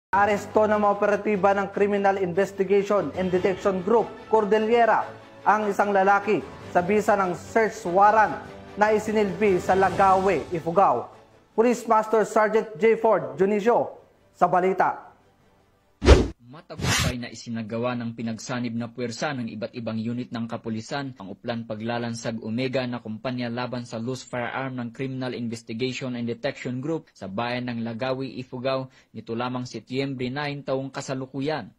Aresto ng mga operatiba ng Criminal Investigation and Detection Group, Cordillera, ang isang lalaki sa bisa ng search warrant na isinilbi sa Lagawe, Ifugao. Police Master Sergeant J. Ford Junicio sa balita. Matagumpay na isinagawa ng pinagsanib na puwersa ng iba't ibang unit ng kapulisan ang Uplan Paglalansag Omega na kumpanya laban sa loose firearm ng Criminal Investigation and Detection Group sa bayan ng Lagawi, Ifugao nito lamang Setyembre 9 taong kasalukuyan.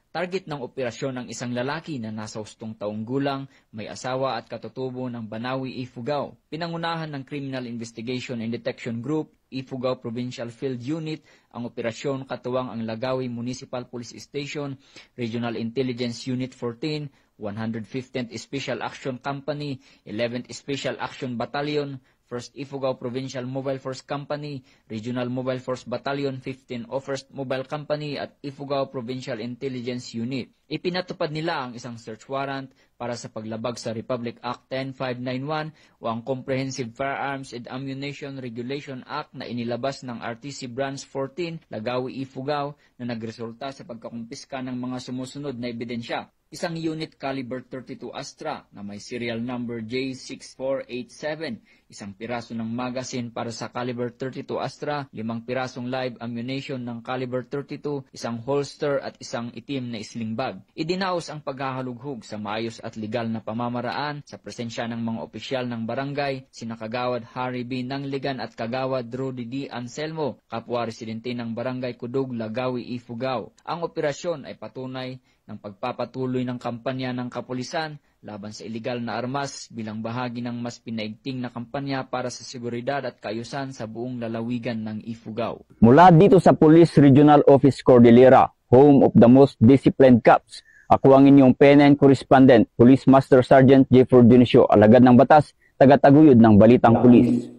Target ng operasyon ang isang lalaki na nasa 8 taong gulang, may asawa at katutubo ng Banawi, Ifugao. Pinangunahan ng Criminal Investigation and Detection Group, Ifugao Provincial Field Unit, ang operasyon katuwang ang Lagawi Municipal Police Station, Regional Intelligence Unit 14, 115th Special Action Company, 11th Special Action Battalion, 1st Ifugao Provincial Mobile Force Company, Regional Mobile Force Battalion 15 o 1st Mobile Company at Ifugao Provincial Intelligence Unit. Ipinatupad nila ang isang search warrant para sa paglabag sa Republic Act 10591 o ang Comprehensive Firearms and Ammunition Regulation Act na inilabas ng RTC Branch 14, Lagawi, Ifugao na nagresulta sa pagkakumpiska ng mga sumusunod na ebidensya. Isang unit caliber 32 Astra na may serial number J6487, isang piraso ng magazine para sa caliber 32 Astra, 5 pirasong live ammunition ng caliber 32, isang holster at isang itim na sling bag. Idinaos ang paghahalughog sa maayos at legal na pamamaraan sa presensya ng mga opisyal ng barangay, sina Kagawad Harry B. Nangligan at Kagawad Rudy D. Anselmo, kapwa residente ng barangay Kudug, Lagawi, Ifugao. Ang operasyon ay patunay ng pagpapatuloy ng kampanya ng kapulisan laban sa iligal na armas bilang bahagi ng mas pinaigting na kampanya para sa seguridad at kaayusan sa buong lalawigan ng Ifugao. Mula dito sa Police Regional Office Cordillera, home of the most disciplined cops, ako ang inyong PNN correspondent, Police Master Sergeant J. Ford Junicio, alagad ng batas, tagataguyod ng Balitang Pulis.